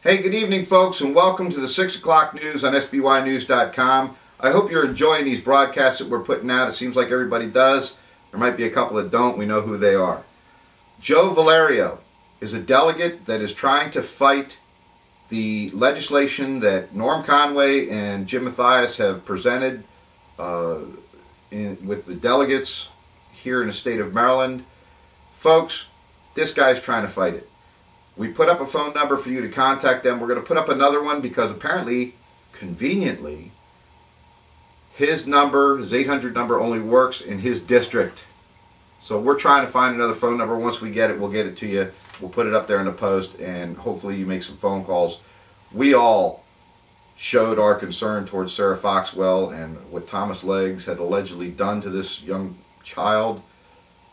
Hey, good evening, folks, and welcome to the 6 o'clock news on SBYnews.com. I hope you're enjoying these broadcasts that we're putting out. It seems like everybody does. There might be a couple that don't. We know who they are. Joe Valerio is a delegate that is trying to fight the legislation that Norm Conway and Jim Mathias have presented with the delegates here in the state of Maryland. Folks, this guy's trying to fight it. We put up a phone number for you to contact them. We're going to put up another one because apparently, conveniently, his number, his 800 number, only works in his district. So we're trying to find another phone number. Once we get it, we'll get it to you. We'll put it up there in the post, and hopefully you make some phone calls. We all showed our concern towards Sarah Foxwell and what Thomas Leggs had allegedly done to this young child.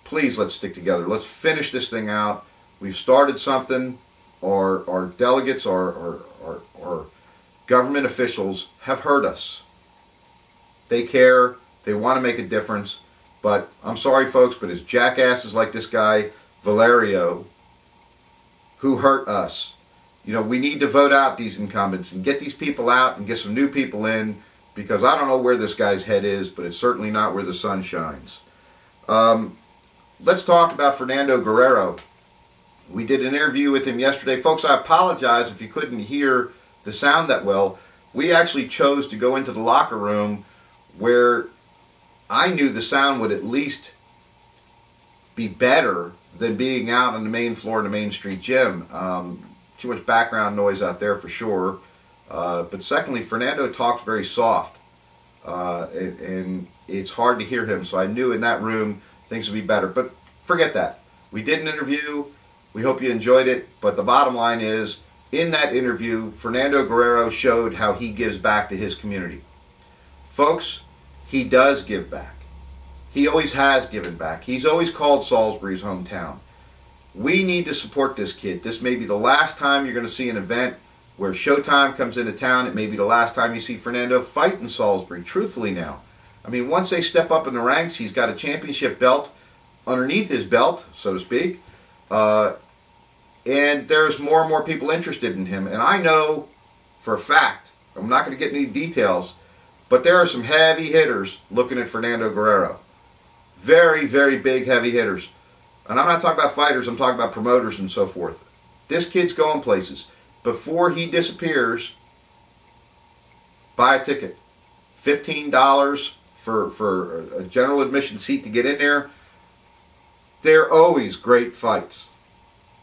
Please, let's stick together. Let's finish this thing out. We've started something. Our delegates, our government officials have heard us. They care. They want to make a difference. But I'm sorry, folks, but it's jackasses like this guy, Valerio, who hurt us. You know, we need to vote out these incumbents and get these people out and get some new people in, because I don't know where this guy's head is, but it's certainly not where the sun shines. Let's talk about Fernando Guerrero. We did an interview with him yesterday. Folks, I apologize if you couldn't hear the sound that well. We actually chose to go into the locker room where I knew the sound would at least be better than being out on the main floor in the Main Street gym. Too much background noise out there for sure. But secondly, Fernando talks very soft. And it's hard to hear him. So I knew in that room things would be better. But forget that. We did an interview. We hope you enjoyed it, but the bottom line is, in that interview, Fernando Guerrero showed how he gives back to his community. Folks, he does give back. He always has given back. He's always called Salisbury's hometown. We need to support this kid. This may be the last time you're going to see an event where Showtime comes into town. It may be the last time you see Fernando fight in Salisbury, truthfully now. I mean, once they step up in the ranks, he's got a championship belt underneath his belt, so to speak. And there's more and more people interested in him. And I know for a fact, I'm not going to get any details, but there are some heavy hitters looking at Fernando Guerrero. Very, very big heavy hitters. And I'm not talking about fighters, I'm talking about promoters and so forth. This kid's going places. Before he disappears, buy a ticket. $15 for a general admission seat to get in there. They're always great fights.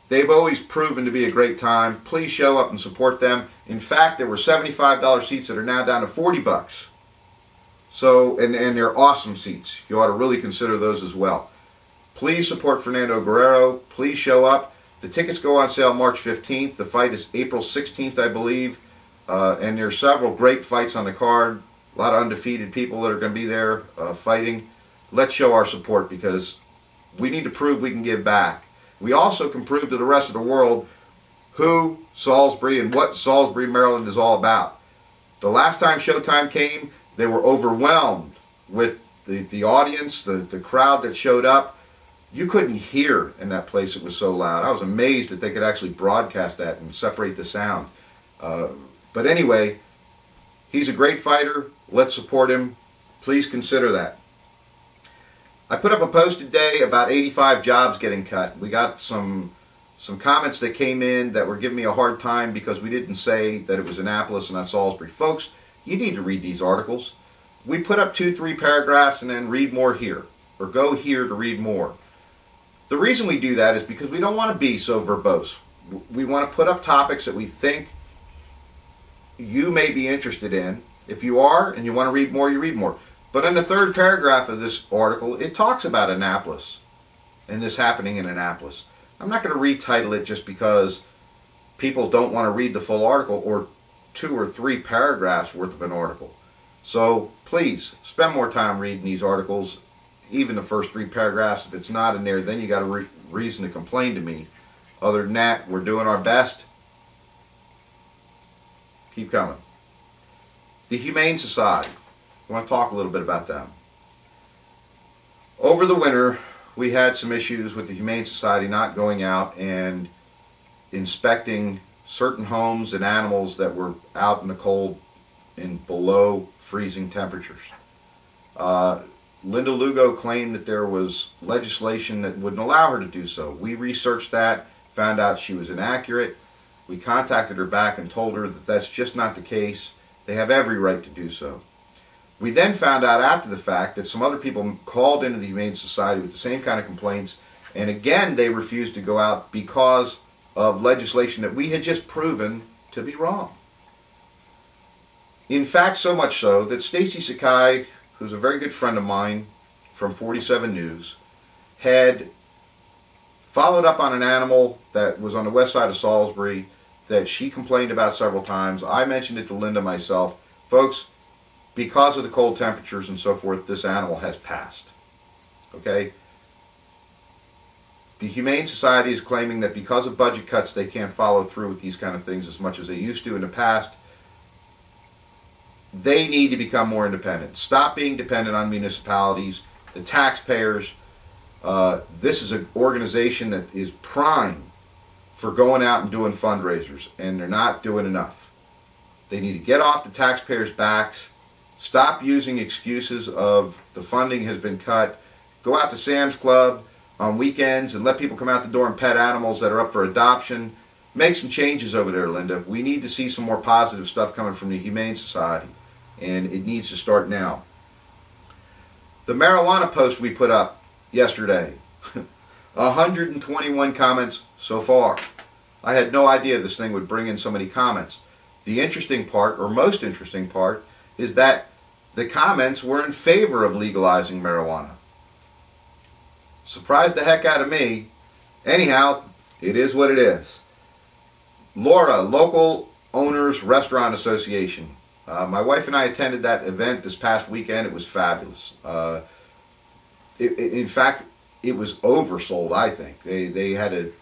They've always proven to be a great time. Please show up and support them. In fact, there were $75 seats that are now down to $40. So, and they're awesome seats. You ought to really consider those as well. Please support Fernando Guerrero. Please show up. The tickets go on sale March 15th. The fight is April 16th, I believe. And there's several great fights on the card. A lot of undefeated people that are going to be there fighting. Let's show our support, because we need to prove we can give back. We also can prove to the rest of the world who Salisbury and what Salisbury, Maryland is all about. The last time Showtime came, they were overwhelmed with the audience, the crowd that showed up. You couldn't hear in that place, it was so loud. I was amazed that they could actually broadcast that and separate the sound. But anyway, he's a great fighter. Let's support him. Please consider that. I put up a post today about 85 jobs getting cut. We got some comments that came in that were giving me a hard time because we didn't say that it was Annapolis and not Salisbury. Folks, you need to read these articles. We put up 2-3 paragraphs and then read more here, or go here to read more. The reason we do that is because we don't want to be so verbose. We want to put up topics that we think you may be interested in. If you are and you want to read more, you read more. But in the third paragraph of this article, it talks about Annapolis and this happening in Annapolis. I'm not going to retitle it just because people don't want to read the full article or 2 or 3 paragraphs worth of an article. So please spend more time reading these articles, even the first 3 paragraphs. If it's not in there, then you got a reason to complain to me. Other than that, we're doing our best. Keep coming. The Humane Society. I want to talk a little bit about them. Over the winter, we had some issues with the Humane Society not going out and inspecting certain homes and animals that were out in the cold in below freezing temperatures. Linda Lugo claimed that there was legislation that wouldn't allow her to do so. We researched that, found out she was inaccurate. We contacted her back and told her that that's just not the case. They have every right to do so. We then found out after the fact that some other people called into the Humane Society with the same kind of complaints, and again they refused to go out because of legislation that we had just proven to be wrong. In fact, so much so that Stacy Sakai, who's a very good friend of mine from 47 News, had followed up on an animal that was on the west side of Salisbury that she complained about several times. I mentioned it to Linda myself. Folks, because of the cold temperatures and so forth, this animal has passed. Okay? The Humane Society is claiming that because of budget cuts they can't follow through with these kind of things as much as they used to in the past. They need to become more independent. Stop being dependent on municipalities, the taxpayers. This is an organization that is prime for going out and doing fundraisers, and they're not doing enough. They need to get off the taxpayers' backs. Stop using excuses of the funding has been cut. Go out to Sam's Club on weekends and let people come out the door and pet animals that are up for adoption. Make some changes over there, Linda. We need to see some more positive stuff coming from the Humane Society, and it needs to start now. The marijuana post we put up yesterday, 121 comments so far. I had no idea this thing would bring in so many comments. The interesting part, or most interesting part, is that the comments were in favor of legalizing marijuana. Surprised the heck out of me. Anyhow, it is what it is. Laura, Local Owners Restaurant Association. My wife and I attended that event this past weekend. It was fabulous. In fact, it was oversold, I think. They had to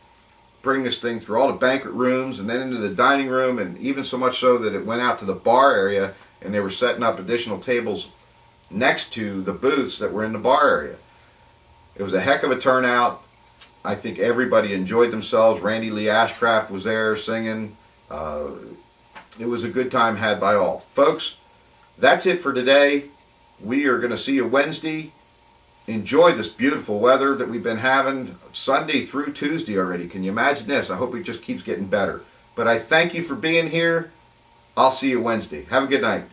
bring this thing through all the banquet rooms and then into the dining room, and even so much so that it went out to the bar area, and they were setting up additional tables next to the booths that were in the bar area. It was a heck of a turnout. I think everybody enjoyed themselves. Randy Lee Ashcraft was there singing. It was a good time had by all. Folks, that's it for today. We are going to see you Wednesday. Enjoy this beautiful weather that we've been having Sunday through Tuesday already. Can you imagine this? I hope it just keeps getting better. But I thank you for being here. I'll see you Wednesday. Have a good night.